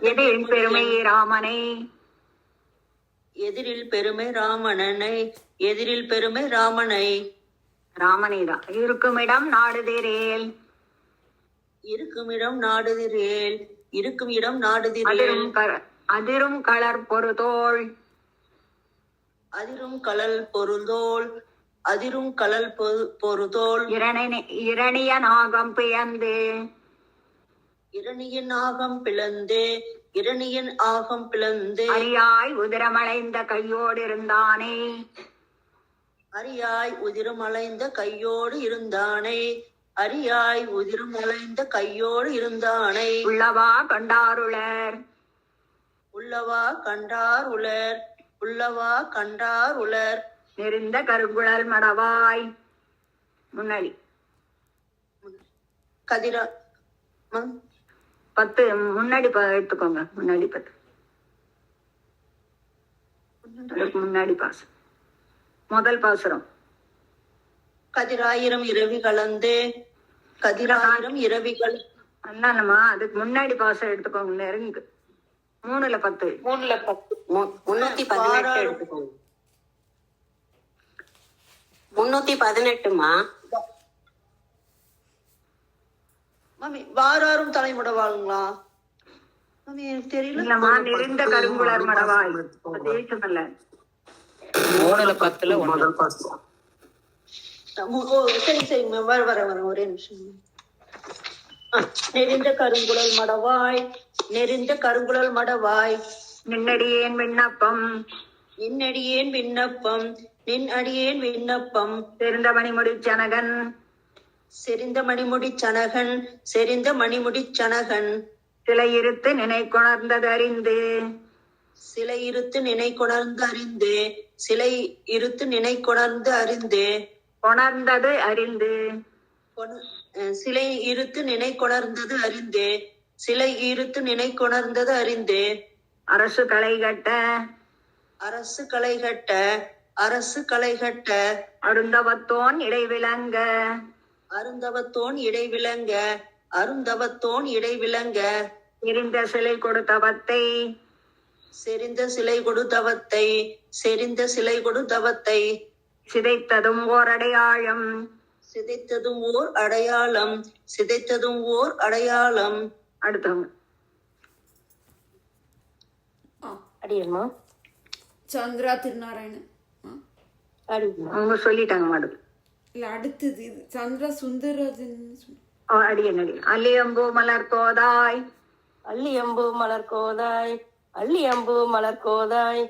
எதிரில் பெருமை ராமனை எதிரில் பெருமை ராமனை எதிரில் பெருமை ராமனை ராமனைதான். இருக்குமிடம் நாடுதிரேல் இருக்குமிடம் நாடுதிரேல் இருக்கும் இடம் நாடுதிரேல் அதிரும் களர் பொறுதோள் அதிரும் கலல் பொருதோள் அதிரும் கலல் பொருதோள் இரணிய நாகம் பிளந்து இரணியன் ஆகம் பிளந்து இரணியன் ஆகம் பிளந்து அரியாய் உதிரமலைந்த கையோடு இருந்தானே அரியாய் உதிரமலைந்த கையோடு இருந்தானே அரியாய் உதிரமலைந்த கையோடு இருந்தானே உள்ளவா கண்டாருளர் உள்ளவா கண்டார் உலர் உள்ளவா கண்டார் உலர் நெறிந்த கருங்குழல் மடவாய் முன்னாடி கதிரா 10 முன்னாடி எடுத்துக்கோங்க. முன்னாடி 10 முன்னாடி பாசம் முதல் பாசுரம். கதிராயிரம் இரவி கலந்து கதிராயிரம் இரவிகள் அண்ணாமா அதுக்கு முன்னாடி பாசம் எடுத்துக்கோங்க. நெருங்கு 3ல 10 318 எடுத்துக்கோங்க. 318மா மாமி வாராரும் தலைமுட வாழுங்களா மாமி எனக்கு தெரியல. இல்லம்மா நெறிந்த கருங்குளர் மடவாய் தேசமல்ல 3ல 10ல முதல் சரி சரிங்க வர ஒரே நிமிஷம். நெறிந்த கருங்குழல் மடவாய் நெறிந்த கருங்குழல் மடவாய் நின்னடியேன் விண்ணப்பம் நின்னடியேன் விண்ணப்பம் நின் அடியேன் விண்ணப்பம் தெரிந்த மணிமுடி சனகன் செறிந்த மணிமுடி சனகன் செறிந்த மணிமுடி சனகன் சிலை இருத்து நினை கொணர்ந்தது அறிந்து சிலை இருத்து நினை கொணர்ந்து அறிந்து சிலை இருத்து நினை கொணர்ந்து அறிந்து கொணர்ந்தது அறிந்து சிலை இருத்து நினை கொணர்ந்தது அறிந்து சிலை இருத்து நினை கொணர்ந்தது அறிந்து அரசு களை கட்ட அரசு களை கட்ட அரசு களை கட்ட அருந்தவத்தோன் இடைவிலங்க அருந்தவத்தோன் இடைவிலங்க அருந்தவத்தோன் இடைவிலங்க எரிந்த சிலை கொடுத்தவத்தை செறிந்த சிலை கொடுத்தவத்தை செறிந்த சிலை கொடுத்தவத்தை சிதைத்ததும் ஓர் அடையாளம் சிதைத்ததும் ஓர் அடையாளம் சிதைத்ததும் ஓர் அடையாளம். அடுத்தவங்க அடியம்மா சந்திரா திருநாராயணன் அவங்க சொல்லிட்டாங்க மாடு. இல்ல அடுத்தது இது சந்திரா சுந்தரராஜன் அடியனடி அல்லியம்பூ மலர் கோதாய் அள்ளியம்பூ மலர் கோதாய் அள்ளியம்பூ மலர் கோதாய்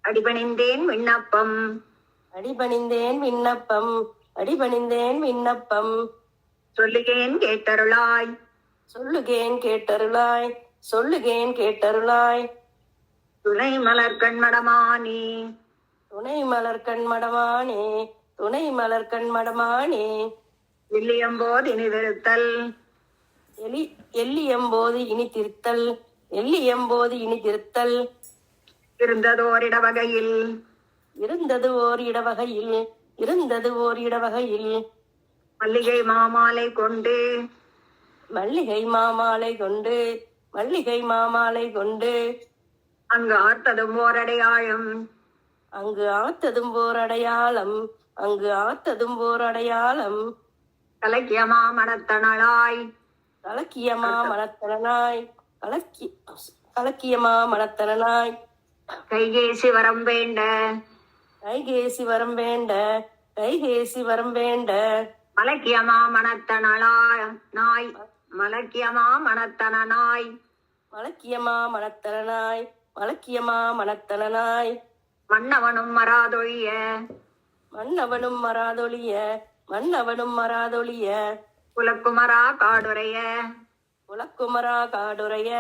அடிபணிந்தேன் விண்ணப்பம் அடிபணிந்தேன் விண்ணப்பம் அடிபணிந்தேன் விண்ணப்பம் சொல்லுகேன் கேட்டருளாய் சொல்லுகேன் கேட்டருளாய் சொல்லுகேன் கேட்டருளாய் துணை மலர் கண்மடமானி துணை மலர் கண்மடமானே துணை மலர் கண்மடமானே வில்லியம்போது இனி விருத்தல் எல்லியம்போது இனி திருத்தல் எல்லியம்போது இனி திருத்தல் இருந்ததோரிட வகையில் இருந்தது ஓர் இடவகையில் இருந்தது ஓர் இடவகையில் மல்லிகை மாமாலை கொண்டு மல்லிகை மாமாலை கொண்டு மல்லிகை மாமாலை கொண்டு அங்கு ஆர்த்ததும் ஓரடையாளம் அங்கு ஆத்ததும் ஓர் அடையாளம் அங்கு ஆத்ததும் ஓர் அடையாளம் கலக்கியமா மனத்தனளாய் கலக்கியமா மனத்தனாய் கலக்கியமா மனத்தனாய் கைகேசி வரம் வேண்ட கைகேசி வரம் வேண்ட கைகேசி வரம் வேண்ட மலக்கியமா மனத்தனளாய் நாய் மலக்கியமா மனத்தனாய் மலக்கியமா மனத்தனாய் மலக்கியமா மனத்தனாய் மன்னவனும் மராதொழிய மன்னவனும் மராதொழிய மன்னவனும் மராதொழிய குலக்குமரா காடுரைய உலக்குமரா காடுரைய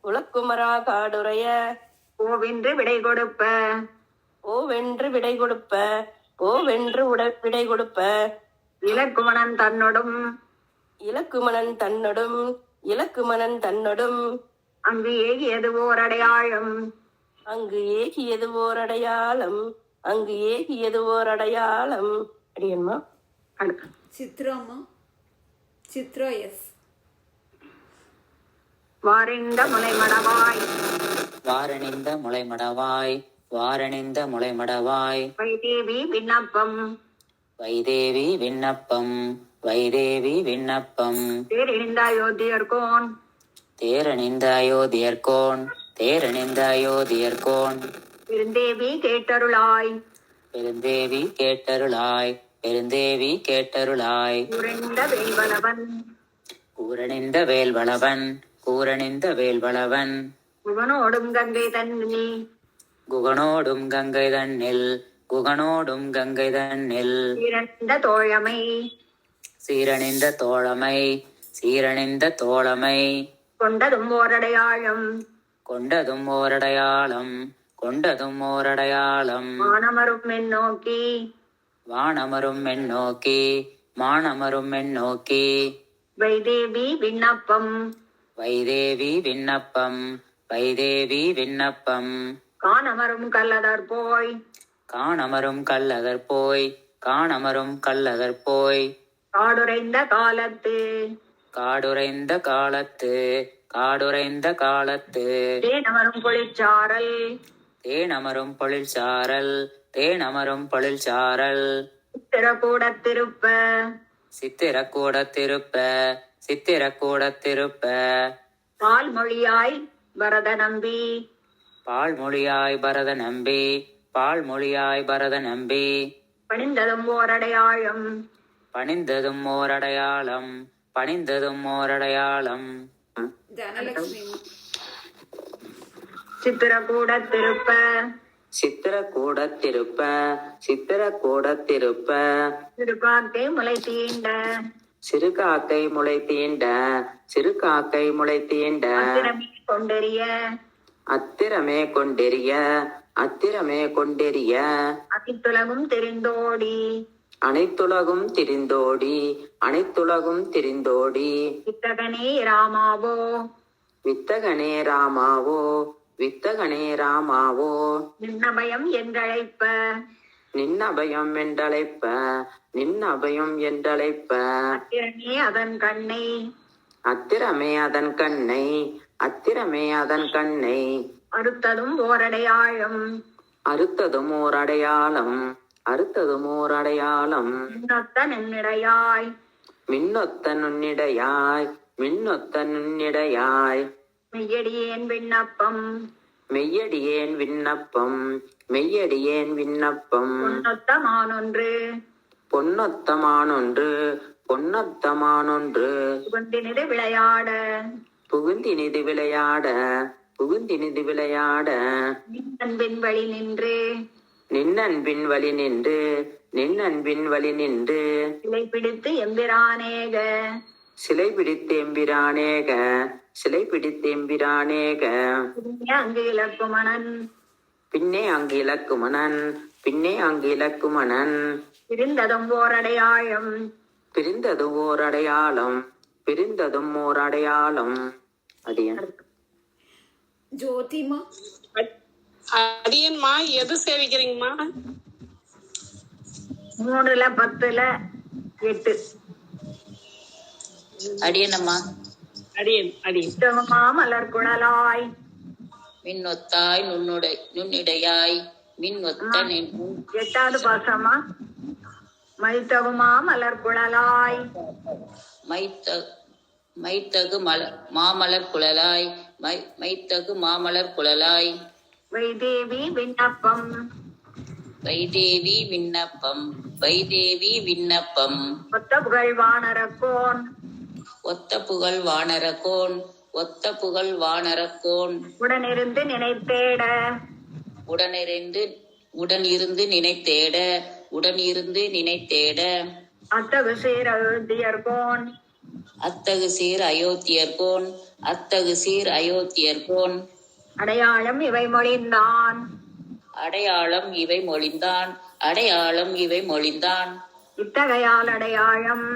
உலக்குமரா காடுரைய ஓவென்று விடை கொடுப்ப ஓவென்று விடை கொடுப்ப ஓவென்று விடை கொடுப்ப இலக்குமணன் தன்னொடும் இலக்குமணன் தன்னொடும் இலக்குமணன் தன்னொடும் அங்கு ஏகியது ஓர் அடையாளம் அங்கு ஏகியது ஓர் அடையாளம் அங்கு ஏகியது ஓர் அடையாளம். அடியம்மா சித்ராமா சித்ரா எஸ் வாரிந்த முளைமடவாய் வாரணிந்த முளைமடவாய் வாரணிந்த முளைமடவாய் வைதேவி விண்ணப்பம் வைதேவி விண்ணப்பம் வைதேவி விண்ணப்பம் தேரிழிந்த அயோத்தியர்கோன் தேரணிந்த அயோத்தியர்கோன் தேரணிந்த அயோத்தியர்கோன் பெருந்தேவி கேட்டருளாய் பெருந்தேவி கேட்டருளாய் பெருந்தேவி கேட்டருளாய் உறைந்த வேல்வலவன் கூரணிந்த வேல்வளவன் கூரணிந்த வேல்வளவன் குகனோடும் கங்கை தன்னி குகனோடும் கங்கை தன்னில் குகனோடும் கங்கை தன்னில் சீரணிந்த தோழமை சீரணிந்த தோழமை சீரணிந்த தோழமை கொண்டதும் ஓரடையாழம் கொண்டதும் ஓரடையாளம் கொண்டதும் ஓரடையாளம் மானமரும் நோக்கி வானமரும் மென்னோக்கி மானமரும் மென்னோக்கி வைதேவி விண்ணப்பம் வைதேவி விண்ணப்பம் வைதேவி விண்ணப்பம் காணமரும் கல்லதர் போய் காணமரும் கல்லகர் போய் காணமரும் கல்லகர் போய் காடுரைந்த காலத்து காடுரைந்த காலத்து காடுரைந்த காலத்து தேனமரும் குளிர்ச்சாரல் தேனமரும் பொழில்சாரல் தேனமரும் பொழில்சாரல் திறக்கூடத்திருப்ப சித்திரக்கூடத்திருப்ப சித்திரக்கூடத்திருப்ப பால்மொழியாய் பரத நம்பி பால்மொழியாய் பரத நம்பி பால்மொழியாய் பரத நம்பி பணிந்ததும் ஓரடையாழம் பணிந்ததும் ஓரடையாளம் பணிந்ததும் ஓரடையாளம் தனலட்சுமி சித்திரக்கூடத்திருப்ப சித்திரக்கூடத்திருப்ப சித்திரக்கூடத்திருப்ப திருப்பாக்கை முளை தீண்ட சிறுகாக்கை முளை தீண்ட சிறுகாக்கை முளை தீண்ட அத்திரமே கொண்டெறிய அத்திரமே கொண்டெறிய அத்திரமே கொண்டெறிய அனைத்துலகும் தெரிந்தோடி அனைத்துலகும் திரிந்தோடி அனைத்துலகும் திரிந்தோடி வித்தகனே ராமாவோ வித்தகனே ராமாவோ வித்தகனே ராமாவோ நின்னபயம் என்றழைப்ப நின்னபயம் என்றழைப்ப நின்னபயம் என்றழைப்ப அத்திரமே அதன் கண்ணை அத்திரமே அதன் கண்ணை அத்திரமே அதன் கண்ணை அறுத்ததும் ஓரடையாழம் அறுத்ததும் ஓர் அடையாளம் அறுத்ததும் ஓர் அடையாளம் மின்னொத்த நின்னிடையாய் மின்னொத்த நுண்ணிடையாய் மின்னொத்த நுண்ணிடையாய் மெய்யடியேன் விண்ணப்பம் மெய்யடியேன் விண்ணப்பம் மெய்யடியேன் விண்ணப்பம் பொன்னொத்த மானொன்று பொன்னொத்தமானொன்று பொன்னொத்தமானொன்று புகுந்தினிது விளையாட புகுந்தினிது விளையாட புகுந்தினிது விளையாட அன்பின் வழி நின்று நின்னன்பின் வழி நின்று நின்னன்பின் வழி நின்று சிலை பிடித்து எம்பிரானேக சிலை பிடித்தேம்பிரானேக சிலை பிடித்தேம்பிரானேக அங்கு இலக்குமணன் பின்னே அங்கு இலக்குமணன் பின்னே அங்கு இலக்குமணன் இருந்ததும் ஓரடையாழம் பிரிந்ததும் ஓர் அடையாளம் பிரிந்ததும் ஓர் அடையாளம் அடியன் ஜோதிமா அடியன்மா எது சேவிக்கிறீங்கம்மா? 3ல 10ல 8 அடியனம்மா அடியன் அடியன் சுத்தமா மலர் குழலாய் மின்னொத்தாய் நுண்ணிடையாய் மின்னொத்த 8வது பாசமா மைத்தகுமா மலர் குழலாய் மைத்தகு மாமலர் குழலாய் மைத்தகு மாமலர் குழலாய் வைதேவி விண்ணப்பம் வைதேவி விண்ணப்பம் வைதேவி விண்ணப்பம் ஒத்த புகழ் வானரக்கோன் ஒத்த புகழ் வானரக்கோன் ஒத்த புகழ் வானரக்கோன் உடனிருந்து நினைத்தேட உடன் இருந்து நினைத்தேட உடன் இருந்து நினைத்தேட அத்தகு சீர் அயோத்தியர்கோன் அத்தகு சீர் அயோத்தியர்கோன் அத்தகு சீர் அயோத்தியர்கோன் அடையாளம் இவை மொழிந்தான் அடையாளம் இவை மொழிந்தான் அடையாளம் இவை மொழிந்தான் இத்தகையால் அடையாளம்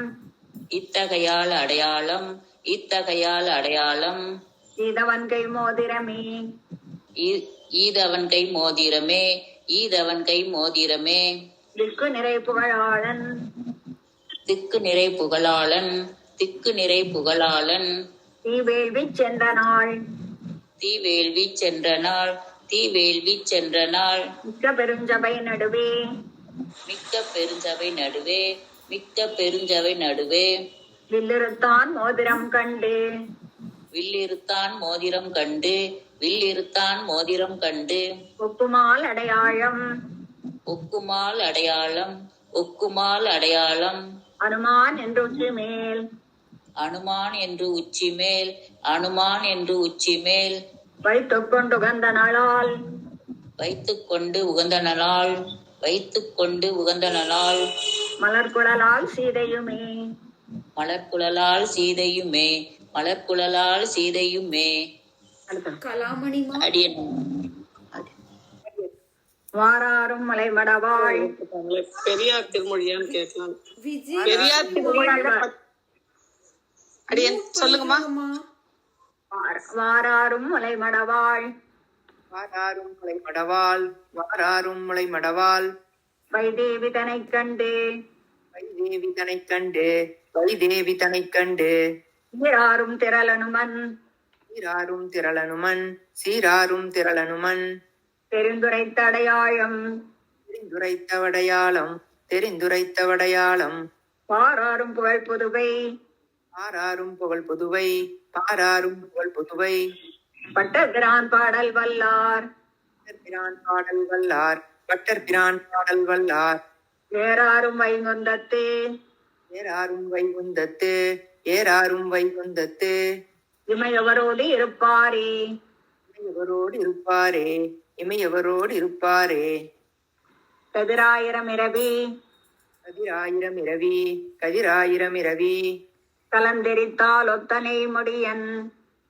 இத்தகையால் அடையாளம் இத்தகையால் அடையாளம் ஈதவன் கை மோதிரமே ஈதவன் கை மோதிரமே ஈதவன் கை மோதிரமே திக்கு நிறை புகழாளன் திக்கு நிறை புகழாளன் திக்கு நிறை புகழாளன் தீவேள்வி சென்ற நாள் தீவேள்வி சென்ற நாள் தீவேள்வி சென்ற நாள் மிக்க பெருஞ்சபை நடுவே மிக்க பெருஞ்சபை நடுவே மிக்க பெருஞ்சபை நடுவே வில்லிருத்தான் மோதிரம் கண்டு வில்லிருத்தான் மோதிரம் கண்டு வில்லிருத்தான் மோதிரம் கண்டு ஒப்புமால் அடையாளம் ஒக்குமால் அடையாளம் ஒக்குமால் அடையாளம் அனுமான் என்று உச்சி மேல் அனுமான் என்று உச்சி மேல் அனுமான் என்று உச்சி மேல் வைத்துக்கொண்டு உகந்த நாளால் வைத்துக்கொண்டு உகந்த நாள் வைத்துக்கொண்டு உகந்த நாள் மலர்குழலால் சீதையுமே மலர்குழலால் சீதையுமே மலர்குழலால் சீதையுமே அடுத்தது. கலாமணிமா அடியன் வாராரும் மலைமடவாள் பெரியார் திருமொழியான்னு கேட்கலாம். விஜய் பெரியார் திருமொழியில அடியன் சொல்லுங்கம்மா. வாராரும் மலைமடவாள் வாராரும் முளை மடவாள் வாராரும் முளை மடவாள் வைதேவி தனை கண்டு வைதேவி தனைக் கண்டு வைதேவி தனைக் கண்டு ஈராரும் திரளனுமன் சீராரும் திரளனுமன் சீராரும் திரளனுமன் பெருந்துரைத்த அடையாளம் தெரிந்துரைத்தவடையாளம் தெரிந்துரைத்தவடையாளம் பாராரும் புகழ் புதுவை பாராரும் புகழ் புதுவை பாராரும் புகழ் புதுவை பட்டபிரான் பாடல் வல்லார் பிரான் பாடல் வல்லார் பட்டர் பிரான் பாடல் வல்லார் ஏறாரும் வைகுந்தத்தே ஏறாரும் வைகுந்தத்து ஏறாரும் வைகுந்தத்து இமையவரோடு இருப்பாரே இமையவரோடு இருப்பாரே இமையவரோடு இருப்பாரே கதிராயிரம் இரவி கதிராயிரம் இரவி கதிராயிரம் இரவி கலந்தெரித்தால் ஒத்தனை முடியன்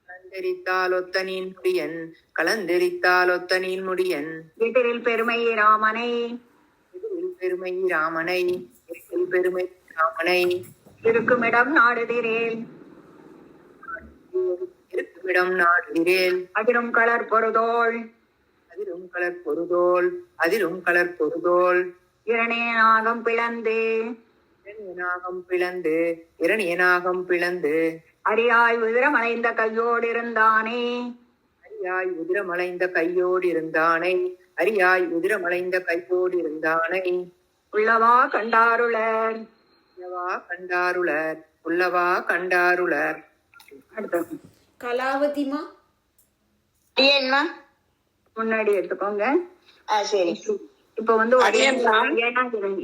கலந்தெரித்தால் ஒத்தனின் முடியன் கலந்தெரித்தால் ஒத்தனின் முடியன் எதிரில் பெருமை ராமனை எதிரில் பெருமை ராமனை எதிரில் பெருமை ராமனை இருக்குமிடம் நாடுதிரேல் இருக்குமிடம் நாடுகிறேன் அதிரும் களர் பொருதோள் அதிரும் கலர் பொருதோல் அதிரும் கலர் பொருதோல் இரணே நாகம் பிளந்து இரணியனாகம் பிளந்து இரணியனாகம் பிளந்து அரியாய் உதிரமலைந்த கையோடு இருந்தானே அரியாய் உதிரமலைந்த கையோடு இருந்தானை அரியாய் உதிரமலைந்த கையோடு இருந்தானை உள்ளவா கண்டாருளர் உள்ளவா கண்டாருளர் உள்ளவா கண்டாருளர் அடுத்தது கலாவதிமா முன்னாடி எடுத்துக்கோங்க. சரி. இப்ப வந்து அடியேன்மா.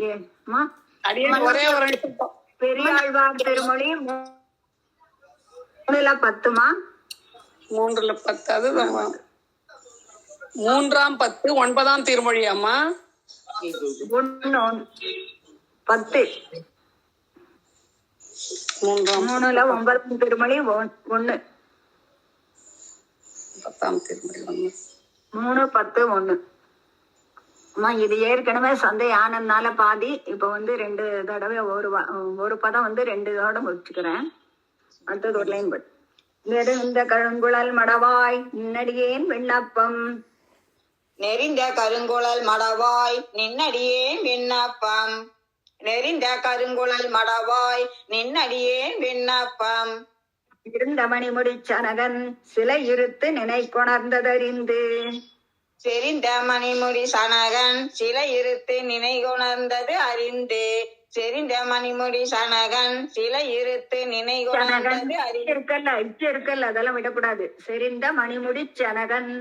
ஏமா அடியன் ஒரே ஒரு நிமிஷம். பெரியாழ்வார் திருமொழி 3:10மா 3:10 அதுதான் 3ஆம் 10 9ஆம் திருமொழியாம்மா. 10 3ஆம் 3:9 திருமொழி 1 10ஆம் திருமொழி 3:10:1. அம்மா இது ஏற்கனவே சந்தை ஆனதுனால பாதி இப்ப வந்து 2 தடவை ஒரு பதம் வந்து 2 தடவை முடிச்சுக்கிறேன். அடுத்தது ஒரு லைன் பட் நெருந்த கருங்குழல் மடவாய் நின்னடியேன் விண்ணப்பம் நெறிந்த கருங்குழல் மடவாய் நின்னடியே விண்ணப்பம் நெறிந்த கருங்குழல் மடவாய் நின்னடியே விண்ணப்பம் இருந்த மணிமுடி சனகன் சிலை இருத்து நினை கொணர்ந்ததறிந்து செறிந்த மணிமுடி சனகன் சிலை இருத்து நினை கொணர்ந்தது அறிந்து செறிந்த மணிமுடி சனகன் சிலை இருத்து நினை கொணர்ந்தது அறிந்து இருக்கல்ல அதெல்லாம் விடக்கூடாது. செறிந்த மணிமுடி சனகன்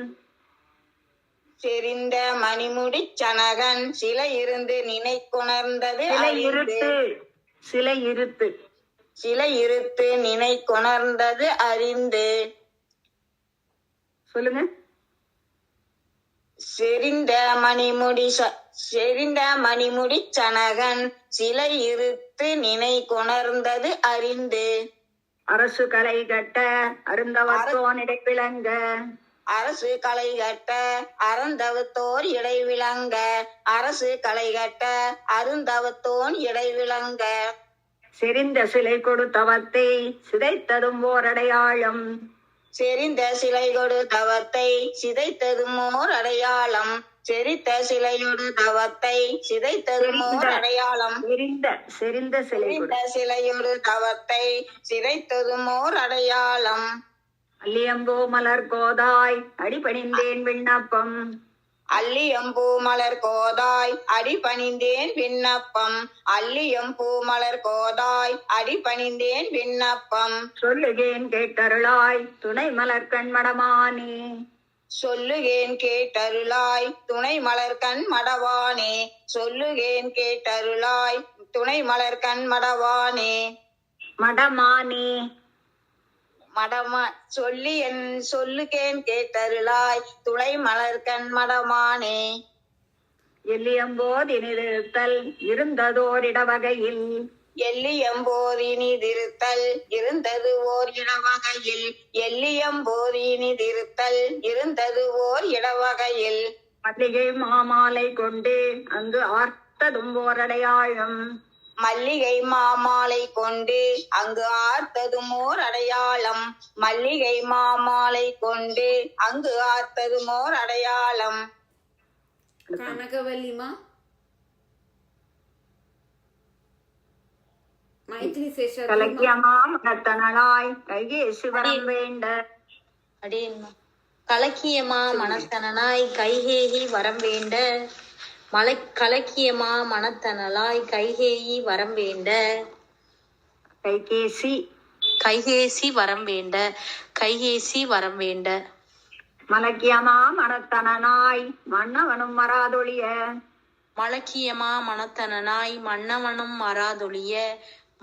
செறிந்த மணிமுடி சனகன் சிலை இருந்து நினை கொணர்ந்தது அறிந்து சிலை இருத்து சிலை இருத்து நினை கொணர்ந்தது அறிந்து சொல்லுங்க. செறிந்த மணிமுடி சனகன் சிலை இருத்து நினை கொணர்ந்தது அறிந்து அரசு கலை கட்ட அருந்தவத்தோன் இடைவிளங்க அரசு களை கட்ட அருந்தவத்தோர் இடைவிளங்க அரசு களை கட்ட அருந்தவத்தோன் இடைவிளங்க செறிந்த சிலை கொடுத்தவத்தை சிதைத்ததும் ஓர் அடையாளம் செறிந்த சிலைகொடு தவத்தை சிதைத்ததுமோர் அடையாளம். செறித்த சிலையொடு தவத்தை சிதைத்ததுமோர் அடையாளம். செறிந்த சிலை செறிந்த சிலையொடு தவத்தை சிதைத்ததுமோர் அடையாளம். அல்லியம்போ மலர் கோதாய் அடிபணிந்தேன் விண்ணப்பம். அல்லியம்பூ மலர் கோதாய் அடிபணிந்தேன் விண்ணப்பம். அல்லியம்பூ மலர் கோதாய் அடிபணிந்தேன் விண்ணப்பம். சொல்லுகேன் கேட்டருளாய் துணை மலர் கண்மடமானே. சொல்லுகேன் கேட்டருளாய் துணை மலர் கண் மடவானே. சொல்லுகேன் கேட்டருளாய் துணை மலர் கண் மடவானே. மடமானே மடமா சொல்லுகேன் கேட்டருளாய் துணை மலர் கண் மடமானே. எல்லியம்போதினிருத்தல் இருந்ததோர் இடவகையில். எல்லியம்போதினிதிருத்தல் இருந்தது ஓர் இடவகையில். எல்லியம்போதினிதிருத்தல் இருந்தது ஓர் இடவகையில். மல்லிகை மாமாலை கொண்டு அங்கு ஆர்த்ததும் ஓரடையாழம். மல்லிகை மாமாலை கொண்டு அங்கு ஆர்த்ததுமோர் அடையாளம். மல்லிகை மாமாலை கொண்டு அங்கு ஆர்த்ததுமோர் அடையாளம். கனகவல்லிமா. மைத்ரி சேஷாத்ரிமா. கலக்கியமா மனத்தனளாய் கைகேசு வரம் வேண்ட. அடேம்மா. கலக்கியமா மனத்தனனாய் கைகேயி வரம் வேண்ட. கலக்கியமா மனத்தனலாய் கைகேயி வரம் வேண்ட. கைகேசி வரம் வேண்ட. கைகேசி வரம் வேண்ட. மலக்கியமா மனத்தனனாய் மன்னவனும் மராதொழிய. மலக்கியமா மனத்தனனாய் மன்னவனும் மராதொழிய.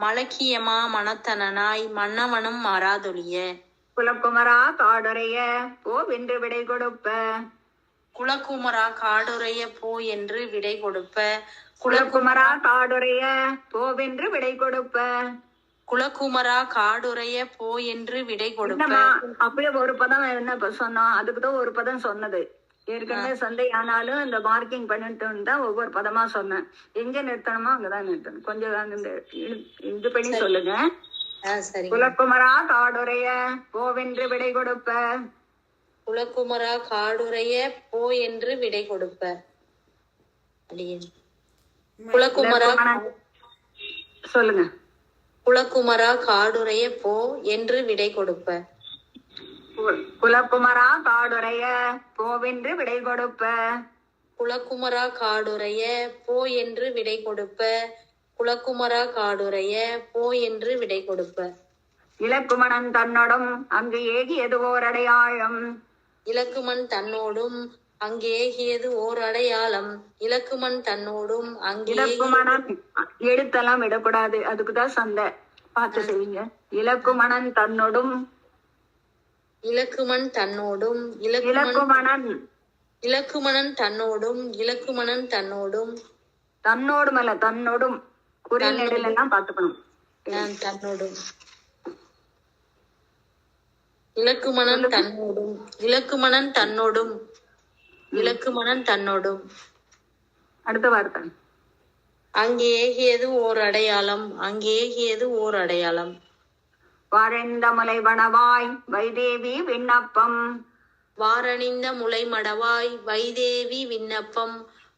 மலக்கியமா மனத்தனனாய் மன்னவனும் மராதொழிய. குலக்குமரா காடுரைய போவென்று விடை கொடுப்ப. குலக்குமரா காடுரைய போ என்று விடை கொடுப்ப. குலக்குமரா காடுரைய போவென்று விடை கொடுப்ப. குலக்குமரா காடுரைய போ என்று விடை கொடுப்ப. என்னம்மா அப்படியே ஒரு பதம் என்ன சொன்னோம், அதுக்குதான் ஒரு பதம் சொன்னது. ஏற்கனவே சந்தை ஆனாலும் இந்த மார்க்கிங் பண்ணிட்டு தான் ஒவ்வொரு பதமா சொன்னேன். எங்க நிறுத்தணுமோ அங்கதான் நிறுத்தணும். கொஞ்சம் இது பண்ணி சொல்லுங்க. சரி. குலக்குமரா காடுரைய போவென்று விடை கொடுப்ப. குலக்குமரா காடுரைய போ என்று விடை கொடுப்ப. குலக்குமரா சொல்லுங்க. குலக்குமரா காடுரைய போ என்று விடை கொடுப்ப. குலக்குமரா காடுரைய போவென்று விடை கொடுப்ப. குலக்குமரா காடுரைய போ என்று விடை கொடுப்ப. குலக்குமரா காடுரைய போ என்று விடை கொடுப்ப. இலக்குமணன் தன்னோடும் அங்கு ஏகியது ஓர் அடையாளம். இலக்குமன் தன்னோடும் அங்கு ஏகியது ஓர் அடையாளம். இலக்குமன் தன்னோடும் அங்கே இலக்குமணன் எழுத்தெல்லாம் விடக்கூடாது, அதுக்குதான் சந்தை பார்த்து செய்வீங்க. இலக்குமணன் தன்னோடும். இலக்குமன் தன்னோடும். இலக்குமணன் இலக்குமணன் தன்னோடும். இலக்குமணன் தன்னோடும். தன்னோடும் அல்ல தன்னோடும். குறில் நெடில் எல்லாம் பார்த்துக்கணும். தன்னோடும். இலக்குமணன் தன்னோடும். இலக்குமணன் தன்னோடும். இலக்குமணன் தன்னோடும். அடுத்த வார்த்தை. அங்கே ஏகியது ஓர் அடையாளம். அங்கே ஏகியது ஓர் அடையாளம். வாரந்த முலை வனவாய் வைதேவி விண்ணப்பம். வாரணிந்த முலை மடவாய் வைதேவி விண்ணப்பம்.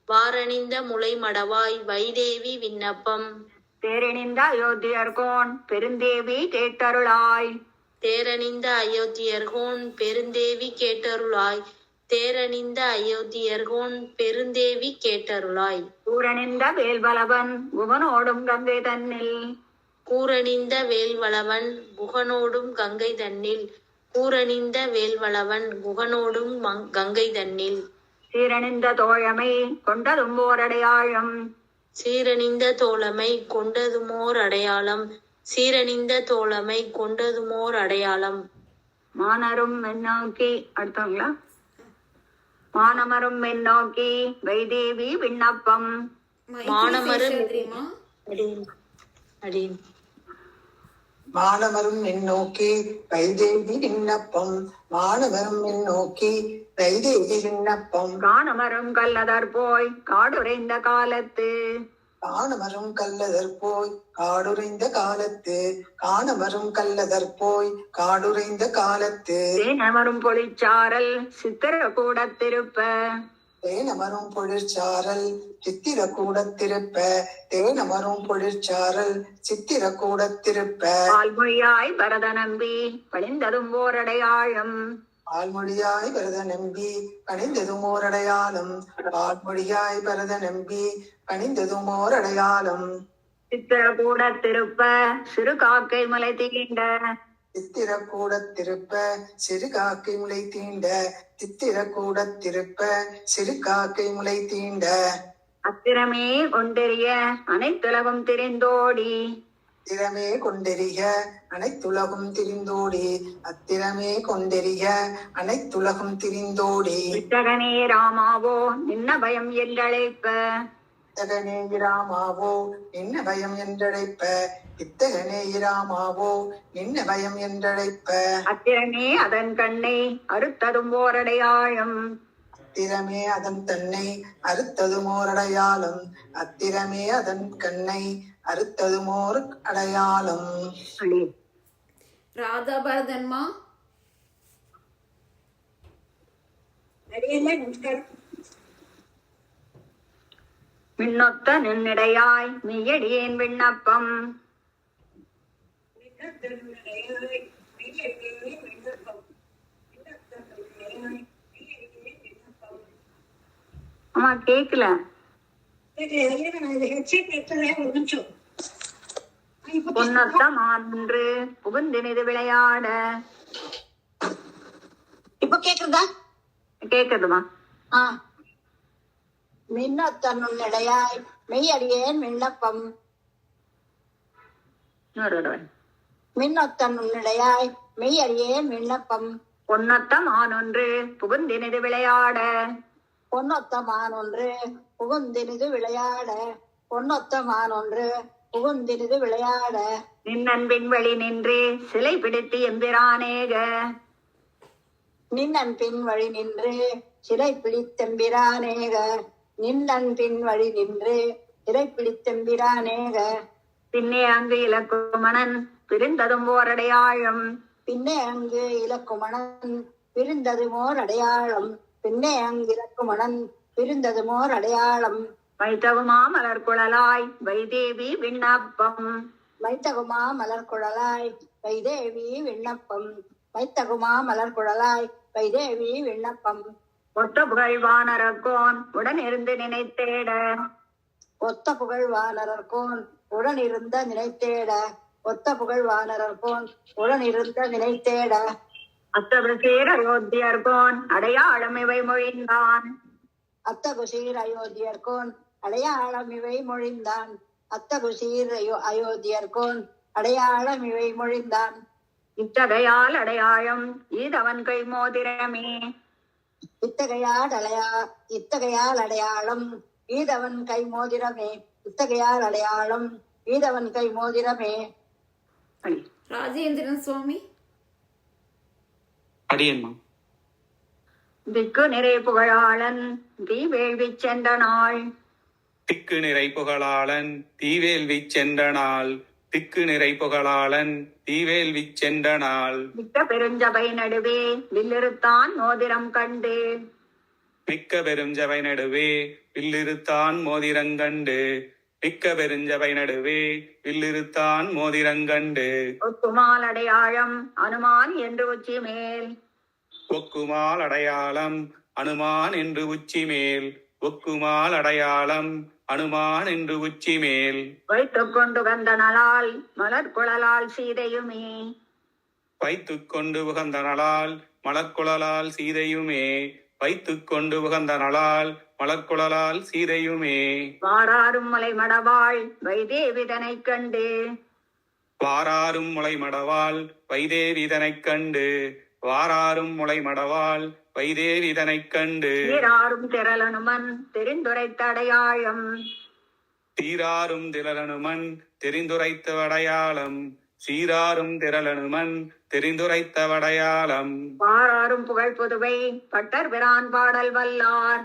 வாரணிந்த முலை மடவாய் வைதேவி விண்ணப்பம். தேரணிந்த அயோத்தியர்கோன் பெருந்தேவி கேட்டருளாய். தேரணிந்த அயோத்தியர்கோன் பெருந்தேவி கேட்டருளாய். தேரணிந்த அயோத்தியர்கோன் பெருந்தேவி கேட்டருளாய். கூரணிந்த வேல்வலவன் குகனோடும் கங்கை தன்னில். கூரணிந்த வேல்வளவன் குகனோடும் கங்கை தன்னில். கூரணிந்த வேல்வளவன் குகனோடும் கங்கை தன்னில். சீரணிந்த தோழமை கொண்டதும் ஓர் அடையாளம். சீரணிந்த தோழமை கொண்டதுமோர் அடையாளம். சீரணிந்த தோழமை கொண்டதுமோர் அடையாளம். மானரும் மென்னோக்கி. அடுத்தவங்களா? மானமரும் மென்னோக்கி வைதேவி விண்ணப்பம். மானமரும் மானவரும் நோக்கி வைதேவி விண்ணப்பம். மானவரும் நோக்கி வைதேவி விண்ணப்பம். காணமரும் கல்லதர் போய் காடுரைந்த காலத்து. காணமரும் கல்லதற்போய் காடுரைந்த காலத்து காணமரும் கல்லதற்போய் காடுரைந்த காலத்து தேனமரும் பொழிச்சாரல் சித்திர கூடத்திருப்ப தேனமரும் பொழிற்சாரல் சித்திர கூடத்திருப்ப தேனமரும் பொழிற்சாரல் சித்திர கூடத்திருப்ப பால்மொழியாய் பரத நம்பி பணிந்ததும் ஓரடையாழம் பால்மொழியாய் பரத நம்பி பணிந்ததும் ஓரடையாளம் பால்மொழியாய் பரத நம்பி பணிந்ததும் ஓரடையாளம் சித்திர கூடத்திருப்ப சிறு காக்கை மலை தீண்ட சித்திர கூடத்திருப்ப சிறு காக்கை முளை தீண்ட சித்திர கூடத்திருப்ப சிறு காக்கை முளை தீண்ட அத்திரமே கொண்டெறிய அனைத்துலகம் திரிந்தோடி அத்திரமே கொண்டெறிக அனைத்துலகும் திரிந்தோடி அத்திரமே கொண்டெறிக அனைத்துலகும் திரிந்தோடி வித்தகனே ராமாவோ நின்ன பயம் என்றழைப்ப இத்தகனே இராமாவோ நின்ன பயம் என்றழைப்ப இத்தகனே இராமாவோ நின்ன பயம் என்றழைப்ப அத்திரமே அதன் கண்ணை அறுத்ததும் ஓரடையாழம் அத்திரமே அதன் தன்னை அறுத்ததுமோர் அடையாளம் அத்திரமே அதன் கண்ணை அறுத்ததுமோர் அடையாளம் அடி. ராதா பரதன்மா மின்னொத்த நின்னிடையாய் மெய்யடியேன் விண்ணப்பம் ஆமா கேக்கல பொன்னொத்தம் ஆன்று புகுந்தினிது விளையாட இப்ப கேக்குறதா? கேக்குதுமா மின்னொத்தன்னுடையாய் மெய்யடியேன் விண்ணப்பம் இன்னொரு தடவை. மின்னொத்தன்னுடையாய் மெய்யடியேன் விண்ணப்பம் பொன்னொத்தம் ஆனொன்று புகுந்தினிது விளையாட பொன்னொத்தமானொன்று புகுந்தினிது விளையாட பொன்னொத்தமானொன்று புகுந்தினிது விளையாட நின்னன்பின் வழி நின்று சிலை பிடித்து எம்பிரானேக நின்னன் பின் வழி நின்று சிறை பிடித்தெம்பிரானேக நின்னன் பின் வழி நின்று சிறை பிடித்தெம்பிரானேக பின்னே அங்கு இலக்குமணன் பிரிந்ததும் ஓரடையாழம் பின்னே அங்கு இலக்குமணன் பிரிந்ததுமோர் அடையாளம் பின்னே அங்கு இலக்குமணன் பிரிந்ததுமோர் அடையாளம் வைத்தகுமா மலர் குழலாய் வைதேவி விண்ணப்பம் வைத்தகுமா மலர்குழலாய் வைதேவி விண்ணப்பம் வைத்தகுமா மலர்குழலாய் வைதேவி விண்ணப்பம் ஒத்த புகழ்வானரக்கோன் உடன் இருந்து நினைத்தேட ஒத்த புகழ்வானரர்கோன் உடன் இருந்த நினைத்தேட ஒத்த புகழ்வானரர்கோன் உடன் இருந்த நினைத்தேட அத்தபசேர் அயோத்தியர்கோன் அடையாளம் இவை மொழிந்தான் அத்தகுசீர் அயோத்தியர்கோன் அடையாளம் இவை மொழிந்தான் அத்தகுசீர் அயோத்தியர்கோன் அடையாளம் இவை மொழிந்தான் இத்தகையால் அடையாளம் ஈதவன் கை மோதிரமே இத்தகையால் அடையாளம் ஈதவன் கை மோதிரமே இத்தகையால் அடையாளம் ஈதவன் கை மோதிரமே ராஜேந்திரன் சுவாமி அடியன்மா. திக்கு நிறை புகழாளன் தீவேள்வி சென்ற நாள் திக்கு நிறை புகழாளன் தீவேல்வி சென்ற நாள் திக்கு நிறை புகழாளன் தீவேல்வி சென்ற நாள் மிக்க பெருஞ்சபை நடுவே வில்லிருத்தான் மோதிரம் கண்டு மிக்க பெருஞ்சபை நடுவே வில்லிருத்தான் மோதிரங்கண்டு மிக்க பெருஞ்சபை நடுவே வில்லிருத்தான் மோதிரங்கண்டு ஒக்குமால் அடையாளம் அனுமான் என்று உச்சி மேல் ஒக்குமால் அடையாளம் அனுமான் என்று உச்சி மேல் ஒக்குமால் அடையாளம் அனுமான் என்று உச்சி மேல் வைத்துக் கொண்டு வந்த நலால் மலர் குழலால் சீதையுமே வைத்துக் கொண்டு உகந்த நலால் மலர்குழலால் சீதையுமே வைத்துக் கொண்டு உகந்த நலால் மலர்குழலால் சீதையுமே வாராரும் மலை மடவாள் வைதேவிதனைக் கண்டு வாராரும் முளை மடவாள் வைதேவிதனைக் கண்டு வாராரும் முளை மடவாள் வைதேவிதனைக் கண்டு சீராரும் திரளனுமன் தெரிந்துரைத்த அடையாளம் சீராரும் திரளனுமன் தெரிந்துரைத்த அடையாளம் சீராரும் திரளனுமன் தெரிந்துரைத்த அடையாளம் பாராரும் புகழ் புதுவை பட்டர் பிரான் பாடல் வல்லார்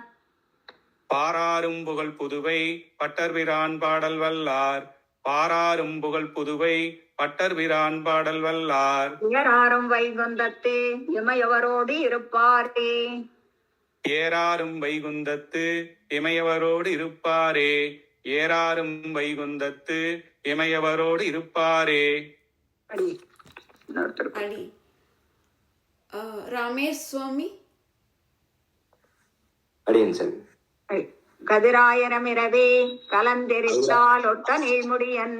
பாராரும் புகழ் புதுவை பட்டர்பிரான் பாடல் வல்லார். பாராரும் புகழ் புதுவை பட்டர்பிரான் பாடல் வல்லார். உயராரும் வைகுந்தத்து இமையவரோடு இருப்பாரே. ஏறாரும் வைகுந்தத்து இமையவரோடு இருப்பாரே. ஏறாரும் வைகுந்தத்து இமையவரோடு இருப்பாரே. அடி இன்னொருத்தர் அடி ரமேஷ் சுவாமி. அடியன் சாமி. கதிராயனமிரவே கலந்தெரித்தால் ஒட்ட நீள்முடியன்.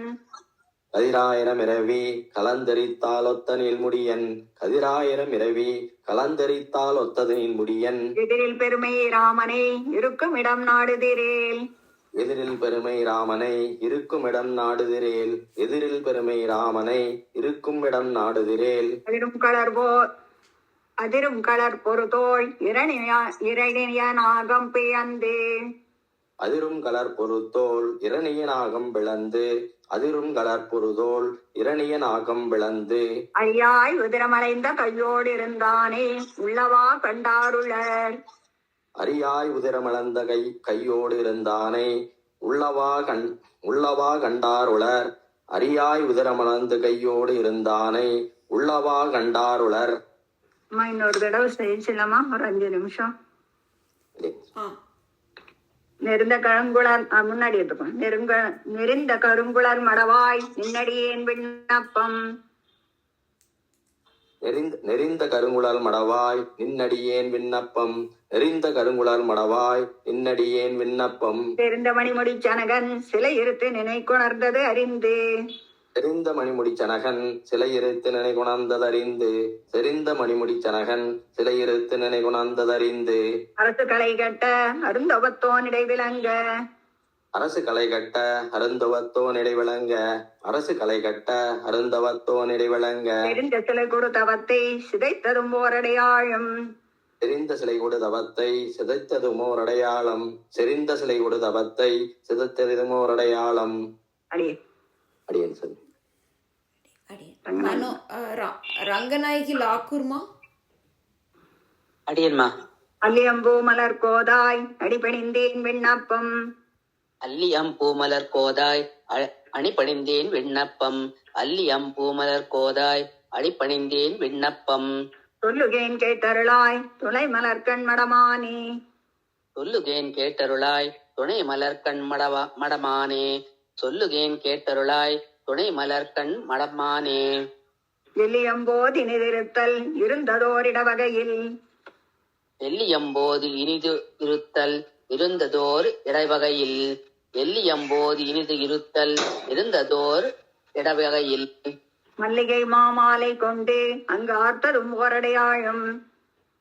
கதிராயிரம் இரவி கலந்தரித்தால் ஒத்த நீள்முடியன். கதிராயிரம் இரவி கலந்தரித்தால் ஒத்தது நீள்முடியன். எதிரில் பெருமை ராமனை இருக்கும் இடம் நாடுதிரேல். எதிரில் பெருமை ராமனை இருக்கும் இடம் நாடுதிரேல். எதிரில் பெருமை ராமனை இருக்கும் இடம் நாடுதிரேல். அதிரும் கலர் பொறுத்தோள் இரணிய நாகம் பிளந்து. அதிரும் கலர் பொறுத்தோள் இரணிய நாகம் பிளந்து. அதிரும் கலர் பொறுதோள் இரணிய நாகம் பிளந்து. ஐயாய் உதிரமடைந்த கையோடு இருந்தானே உள்ளவா கண்டாருளர். அரியாய் உதிரமளந்த கையோடு இருந்தானே உள்ளவா கண்டாருளர். அரியாய் உதிரமளந்து கையோடு இருந்தானே உள்ளவா கண்டாருளர். அம்மா இன்னொரு தடவை செய்யலாமா? ஒரு 5 நிமிஷம். நெருந்த கருங்குளர் முன்னாடி எடுத்துக்கோம். நெருந்த கருங்குளர் மடவாய் நின்னடியேன் விண்ணப்பம். நெறிந்த கருங்குழல் மடவாய் நின்னடியேன் விண்ணப்பம். நெறிந்த கருங்குழல் மடவாய் நின்னடியேன் விண்ணப்பம். தெரிந்த மணிமுடி சனகன் சிலை இருத்து நினைக்குணர்ந்தது அறிந்து. செறிந்த மணிமுடி சனகன் சிலை இருத்து நினை குணர்ந்ததறிந்து. செறிந்த மணிமுடி சனகன் சிலை இருத்து நினை குணர்ந்ததறிந்து. அரசு களை கட்ட அருந்தவத்தோன் இடைவிலங்க. அரசு களை கட்ட அருந்தவத்தோன் இடைவிளங்க. அரசு களை கட்ட அருந்தவத்தோன் இடைவிளங்க. தெரிந்த சிலை கொடுத்தவத்தை சிதைத்ததும் ஓரடையாழும். செறிந்த சிலை கொடுத்தவத்தை சிதைத்ததுமோர் அடையாளம். செறிந்த சிலை கொடுத்தவத்தை சிதைத்ததுமோர் அடையாளம். அடியே அடியன் சாமி. ರಂಗನಾಯಕಿ ಲಾಕೂರ್ಮಾ. அடியன்மா. அல்லியம்பூ மலர் கோதாய் அடிபணிந்தேன் விண்ணப்பம். அல்லியம் பூமலர் கோதாய் அணிபணிந்தேன் விண்ணப்பம். அல்லியம் பூமலர் கோதாய் அடிபணிந்தேன் விண்ணப்பம். சொல்லுகேன் கேட்டருளாய் துணை மலர்கண் மடமானே. சொல்லுகேன் கேட்டருளாய் துணை மலர்கண் மடமானே. சொல்லுகேன் கேட்டருளாய் துணை மலர்கண் மடமானே. எல்லியம்போது இனிதிருத்தல் இருந்ததோரிட வகையில். எல்லியம்போது இனிது இருத்தல் இருந்ததோர் இடவகையில். எல்லியம்போது இனிது இருத்தல் இருந்ததோர் இடவகையில். மல்லிகை மாமாலை கொண்டு அங்கு ஆர்த்ததும் ஓரடையாழும்.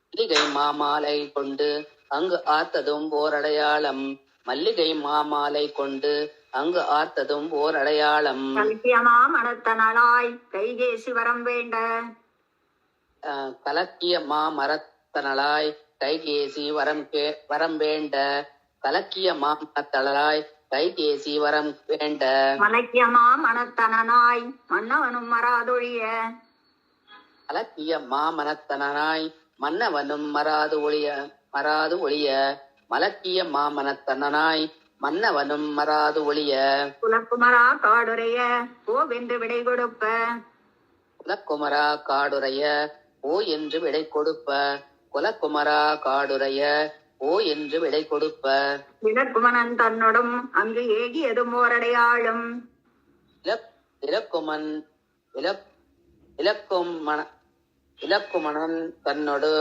மல்லிகை மாமாலை கொண்டு அங்கு ஆர்த்ததும் ஓர் அடையாளம். மல்லிகை மாமாலை கொண்டு அங்கு ஆர்த்ததும் ஓர் அடையாளம். கலக்கியமா மனத்தனளாய் கைகேசி வரம் வேண்ட. கலக்கிய மாமரத்தனளாய் கைகேசி வரம் வேண்ட. கலக்கிய மாமரத்தனளாய் கைகேசி வரம் வேண்ட. மலக்கியமா மனத்தனாய் மன்னவனும் மராதொழிய. கலக்கிய மாமனத்தனாய் மன்னவனும் மராது ஒழிய. மலக்கிய மாமனத்தனாய் மன்னவனும் மராது ஒழிய. குலக்குமரா காடுரைய ஓவென்று விடை கொடுப்ப. குலக்குமரா காடுரைய ஓ என்று விடை கொடுப்ப. குலக்குமரா காடுரைய ஓ என்று விடை கொடுப்ப. இலக்குமணன் தன்னோடும் அங்கு ஏகியதும் ஓரடையாளும். இலக்குமணன் தன்னோடு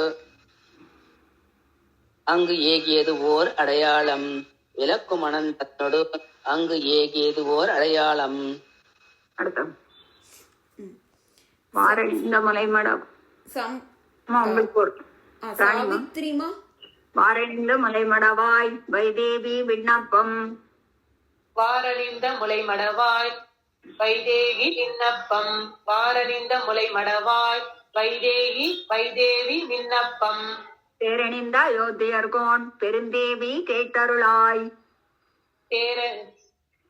அங்கு ஏகியது ஓர் அடையாளம். இலக்குமணன் தன்னோடு அங்கு ஏகியது ஓர் அடையாளம். அடுத்த வாரணிந்த மலைமடம் சாவித்ரிமா. வாரணிந்த மலைமடவாய் வைதேவி விண்ணப்பம். வாரணிந்த முளைமடவாய் வைதேகி விண்ணப்பம். வாரணிந்த முளைமடவாய் வைதேவி விண்ணப்பம். தேரணிந்த அயோத்தியர்கோன் பெருந்தேவி கேட்டருளாய்.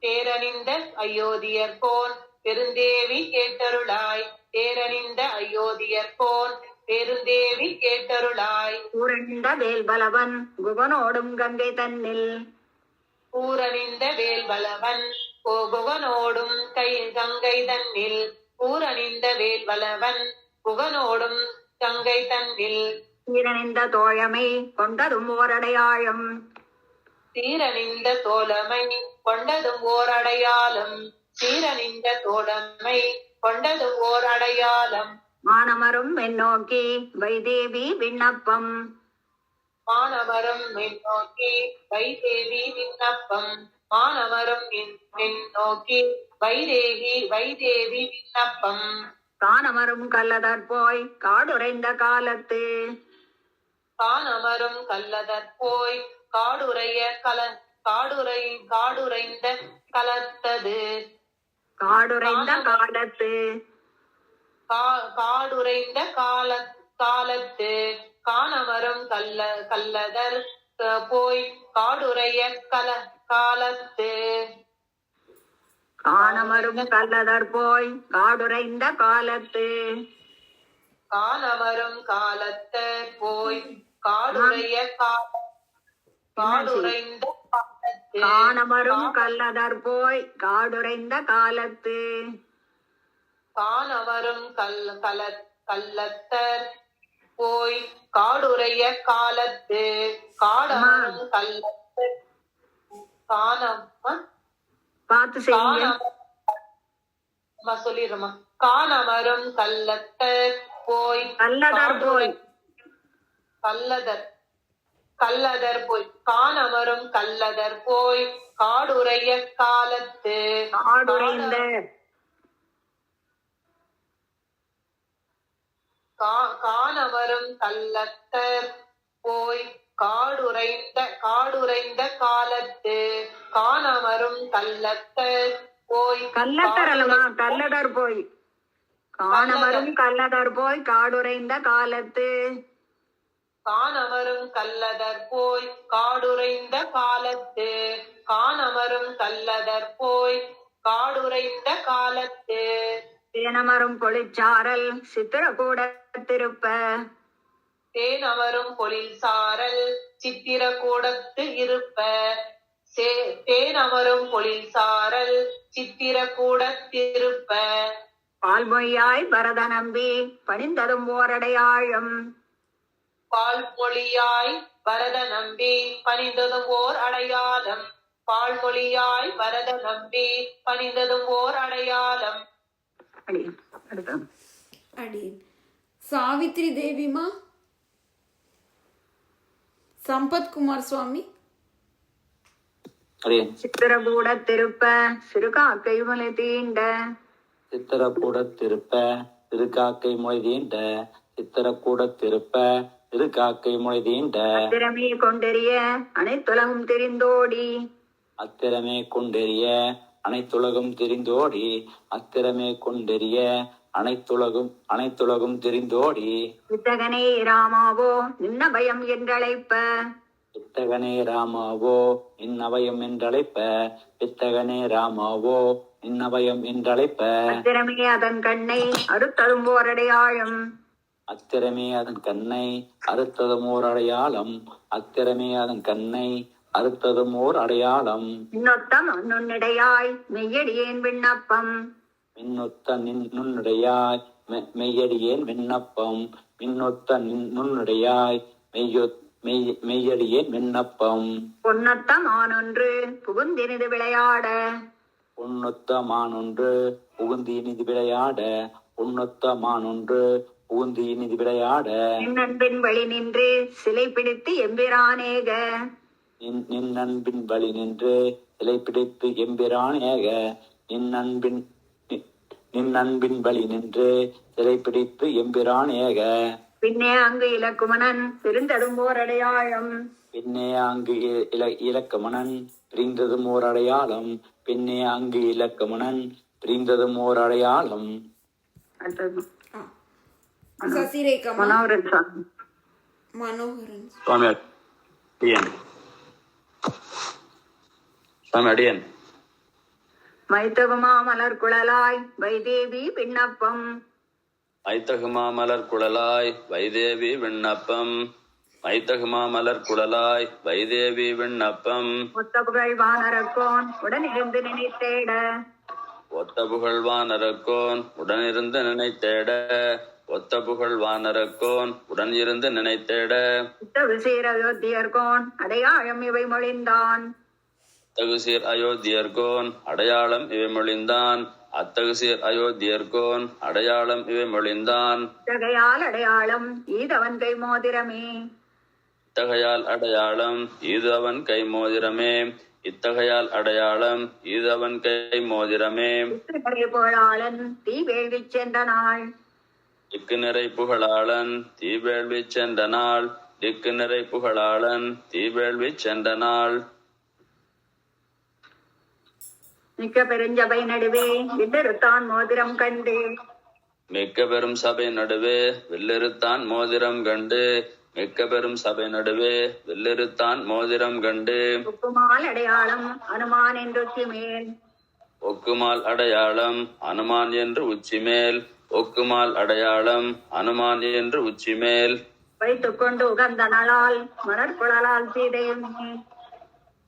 தேரணிந்த அயோத்தியர்கோன் பெருந்தேவி கேட்டருளாய். தேரணிந்த அயோத்தியர்கோன் பெருந்தேவி கேட்டருளாய். உரண்ட வேல்பலவன் குகனோடும் கங்கை தன்னில் பூரணிந்த வேல்வலவன் புகனோடும் கங்கை தன்னில். பூரணிந்த வேல்வலவன் புகனோடும் கங்கை தன்னில். சீரணிந்த தோழமை கொண்டதும் ஓரடையாழம். சீரணிந்த தோழமை கொண்டதும் ஓர் அடையாளம். சீரணிந்த தோழமை கொண்டதும் ஓர் அடையாளம். மானமரும் மென்னோக்கி வைதேவி விண்ணப்பம். மானவரும் நோக்கி வைதேவி விண்ணப்பம். மானவரும் நோக்கி வைதேவி விண்ணப்பம். கானமரும் கல்லதற்போய் காடுரைந்த காலத்து. கானமரும் கல்லதற்போய் காடுரைந்த கலத்தது. காடுரைந்த காலத்து. காடுரைந்த காலத்து. கானமரும் கல்லதர் போய் காடுரைய காலத்து. கானமரும் கல்லதற்போய் காடுரைந்த காலத்து. கானமரும் காலத்து போய் காடுரைய காடுரைந்த காலத்து. கானமரும் கல்லதற்போய் காடுரைந்த காலத்து. கானவரும் கல்லத்தர் போய் காடுரைய காலத்து. காடமரும் கல்லத்தர் பார்த்து செய்யுங்க. சொல்லிடுறோமா. கானமரும் கல்லத்தர் போய் கல்லதர் போய் கல்லதர் போய். கானமரும் கல்லதர் போய் காடுரைய காலத்து. காடுரைந்த கானவரும் கல்லத்தர் போய் காடுரைந்த காலத்து. கானவரும் கல்லத்தர் போய் கல்லத்தர் அல்லவா கல்லதர் போய். கானமரும் கல்லதர் போய் காடுரைந்த காலத்து. கானவரும் கல்லதர் போய் காடுரைந்த காலத்து. கானவரும் கல்லதர் போய் காடுரைந்த காலத்து. தேனமரும் பொழிச்சாரல் சித்திரக்கூட திருப்ப. தேனமரும் பொழில் சாரல் சித்திரக்கூடத்து இருப்ப. தேனமரும் பொழில் சாரல் சித்திரக்கூடத்திருப்ப. பால்மொழியாய் பரத நம்பி பணிந்ததும் ஓரடையாழம். பால்மொழியாய் பரத நம்பி பணிந்ததும் ஓர் அடையாளம். பால்மொழியாய் பரத நம்பி பணிந்ததும் ஓர் அடையாளம். அடியேன். சாவித்ரி தேவிமா. சம்பத்குமார் சுவாமி. சித்திரக்கூட திருப்ப சிறுகாக்கை முளை தீண்ட. சித்திரக்கூட திருப்ப திருக்காக்கை மொழி தீண்ட. சித்திரக்கூட திருப்ப திருக்காக்கை மொழி தீண்ட. அத்திரமே கொண்டெறிய அனைத்துலகும் தெரிந்தோடி. அத்திரமே கொண்டெறிய அனைத்துலகும் தெரிந்தோடி. அத்திரமே கொண்டெறிய அனைத்துலகும் தெரிந்தோடி. வித்தகனே ராமாவோ நின்ன பயம் என்றழைப்ப. வித்தகனே ராமாவோ இன்னவயம் என்றழைப்ப. வித்தகனே ராமாவோ இன்னவயம் என்றழைப்ப. அத்திரமே அதன் கண்ணை அறுத்ததும் ஓரடையாழம். அத்திரமே அதன் கண்ணை அறுத்ததும் ஓர் அடையாளம். அத்திரமே அதன் கண்ணை அறுத்ததும் ஓர் அடையாளம். மின்னொத்தம் நுண்ணிடையாய் மெய்யடியேன் விண்ணப்பம். மின்னொத்த நுண்ணுடையாய் மெய்யடியேன் விண்ணப்பம். மின்னொத்த நுண்ணுடையாய் மெய்யடியேன் விண்ணப்பம். பொன்னொத்த மானொன்று புகுந்தினிது விளையாட. பொன்னொத்த மானொன்று புகுந்தினிது விளையாட. பொன்னொத்த மானொன்று புகுந்தினிது விளையாட. நின்னன்பின் வழி நின்று சிலை பிடித்து எம்பிரானேக. நின்னன்பின் வழி நின்று சிலை பிடித்து எம்பிரானேக. நின்னன்பின் வழி நின்று சிலை பிடித்து எம்பிரானேக. பின்னே அங்கு இலக்குமணன் பிரிந்ததும் ஓர் அடையாளம். பின்னே அங்கு இலக்கமணன் பிரிந்ததும் ஓர் அடையாளம். பின்னே அங்கு இலக்கமணன் பிரிந்ததும் ஓர் அடையாளம். சசிரேகா. மனோகரன் சாமி. மனோகரன் சுவாமி அடியன். சுவாமி அடியன். மைத்தகுமா மலர் குழலாய் வைதேவி விண்ணப்பம். மைத்தகுமா மலர் குழலாய் வைதேவி விண்ணப்பம். மைத்தகுமா மலர் குழலாய் வைதேவி விண்ணப்பம். ஒத்த புகழ் வானரக்கோன் உடனிருந்து நினைத்தேட. ஒத்த புகழ் வானரக்கோன் உடனிருந்து நினைத்தேட. ஒத்த புகழ் வானரக்கோன் உடன் இருந்து நினைத்தேட. இத்தகு சீர் அயோத்தியர்கோன் அடையாளம் இவை மொழிந்தான். அத்தகுசீர் அயோத்தியர்கோன் அடையாளம் இவை மொழிந்தான். அத்தகுசீர் அயோத்தியர்கோன் அடையாளம் இவை மொழிந்தான். இத்தகையால் அடையாளம் ஈதவன் கை மோதிரமே. இத்தகையால் அடையாளம் இது அவன் கை மோதிரமே. இத்தகையால் அடையாளம் இது அவன் கை மோதிரமே. புகழாளன் தீவேள்வி சென்ற நாள். திக்கு நிறை புகழாளன் தீவேள்வி சென்ற நாள். திக்கு நிறை புகழாளன் தீவேள்வி சென்ற நாள். மிக்க பெருஞ்சபை நடுவே வில்லறுத்தான் மோதிரம் கண்டு. மிக்க பெரும் சபை நடுவே வில்லறுத்தான் மோதிரம் கண்டு. மிக்க பெரும் சபை நடுவே வில்லறுத்தான் மோதிரம் கண்டு. ஒக்குமால் அடையாளம் அனுமான் என்று மேல். ஒக்குமால் அடையாளம் அனுமான் என்று உச்சிமேல். ஒக்குமால் அடையாளம் அனுமான் என்று உச்சிமேல். வைத்துக் கொண்டு உகந்த நளால் மலர்குழலால் சீதையுமே.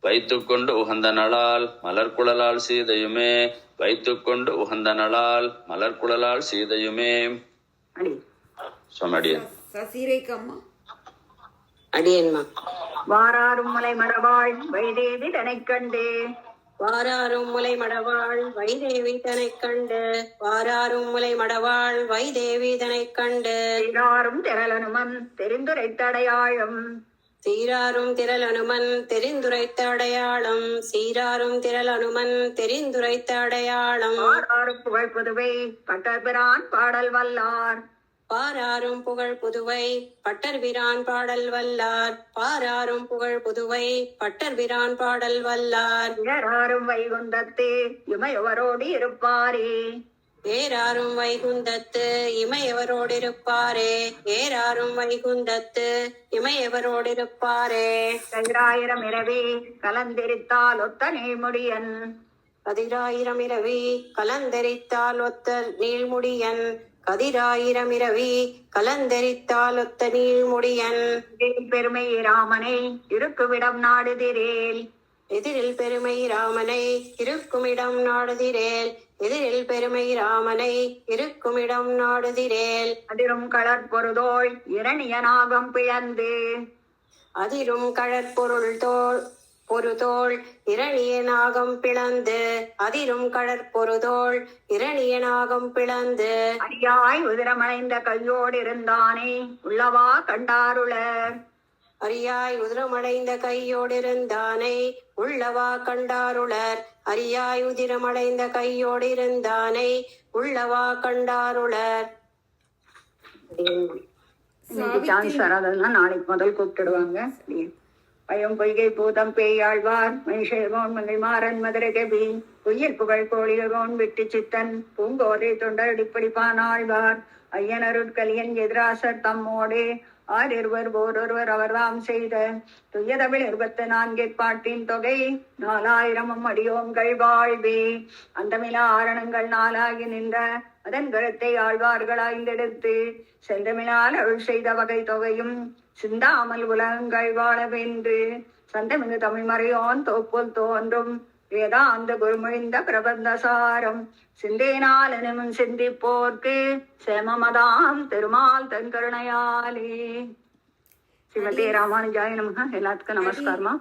வைத்துக்கொண்டு உகந்த நளால் மலர்குழலால் சீதையுமே. வைத்துக்கொண்டு உகந்த நளால் மலர்குழலால் சீதையுமே. சொன்னடியன் சசிரேகம்மா. அடியேன்மா. வாராரும் மலை மடவாள் வைதேவி தனைக் கண்டு. வாராரும் முலை மடவாள் வைதேவி தனைக் கண்டு. வாராரும் முலை மடவாள் வைதேவி தனைக் கண்டு. சீராரும் திரளனுமன் தெரிந்துரைத்த அடையாளம். சீராரும் திரள் அனுமன் தெரிந்துரைத்த அடையாளம். சீராரும் திரள் அனுமன் தெரிந்துரைத்த அடையாளம். பாராரும் புகழ் புதுவை பட்டபிரான் பாடல் வல்லார். பாராரும் புகழ் புதுவை பட்டர்பிரான் பாடல் வல்லார். பாராரும் புகழ் புதுவை பட்டர்பிரான் பாடல் வல்லார். ஏறாரும் வைகுந்தத்து இமையவரோடு இருப்பாரே. ஏறாரும் வைகுந்தத்து இமையவரோடிருப்பாரே. ஏறாரும் வைகுந்தத்து இமையவரோடிருப்பாரே. கதிராயிரம் இரவி கலந்திருத்தால் ஒத்த நீழ்முடியன். கதிராயிரம் இரவி கலந்தெரித்தால் ஒத்த நீழ்முடியன். கதிராயிரம் இரவி கலந்தெரித்தால் ஒத்த நீழ்முடியன். பெருமை ராமனை இருக்குமிடம் நாடுதிரேல். எதிரில் பெருமை ராமனை இருக்குமிடம் நாடுதிரேல். எதிரில் பெருமை ராமனை இருக்குமிடம் நாடுதிரேல். அதிரும் களற்பொருதோள் இரணிய நாகம் பிளந்து. அதிரும் கழற்பொருள் தோள் பொருதோள் இரணிய நாகம் பிளந்து. அதிரும் கடற்பொருதோள் இரணிய நாகம் பிளந்து. அரியாய் உதிரமடைந்த கையோடு இருந்தானே உள்ளவா கண்டாருளர். அரியாய் உதிரமடைந்த கையோடிருந்தானை உள்ளவா கண்டாருளர். அரியாய் உதிரமடைந்த கையோடிருந்தானை உள்ளவா கண்டாருளர். இன்னைக்கு சான்ஸ் வராததுன்னா நாளைக்கு முதல் கூப்பிட்டுடுவாங்க. பயம் பொய்கை பூதம் பேயாழ்வார் மனுஷோன் மங்கை மாறன் மதுரை கவி பொய்யல் புகழ் கோழியோன் விட்டு சித்தன் பூங்கோதை தொண்டர் அடிப்படிப்பான் ஆழ்வார் ஐயனருட்கலியன் எதிராசர் தம்மோடே ஆறிருவர் ஓரொருவர் அவர்தாம் செய்த துய்ய தமிழ் 24 பாட்டின் தொகை 4000 அடியோங்கள் வாழ்வே. அந்தமிலா ஆரணங்கள் 4 நின்ற அதன் கருத்தை ஆழ்வார்கள் ஆய்ந்தெடுத்து செந்தமிழால் அருள் செய்த வகை தொகையும் சிந்தாமல் உலகங்கள் வாழவென்று சந்தமிகு தமிழ் மறையோன் தோப்புல் தோன்றும் வேதாந்த குருமொழிந்த பிரபந்தசாரம் சிந்தேனால் எனும் சிந்திப்போர்க்கு சேமமதாம் திருமால் தன் கருணையாலே. ஸ்ரீமதி ராமானுஜாய நமக. எல்லாத்துக்கும் நமஸ்காரமா.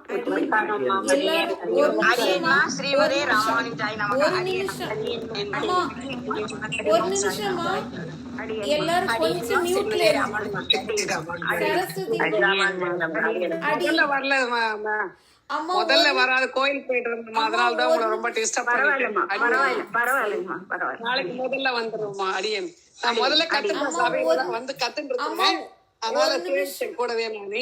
ஸ்ரீமதி ராமானுஜாய நமக. ஒரு நிமிஷமா எல்லாரும் கொஞ்சம் மியூட்ல முதல்ல வராது கோயில் போயிட்டு இருந்தோம், அதனாலதான் உங்களை ரொம்ப டிஸ்டர்ப் பண்ணிட்டேன். நாளைக்கு முதல்ல வந்துருவோமா அடியன். நான் முதல்ல கத்துட்டு சபையில வந்து கத்துட்டு இருக்கேன், அதனால கூடவே நானே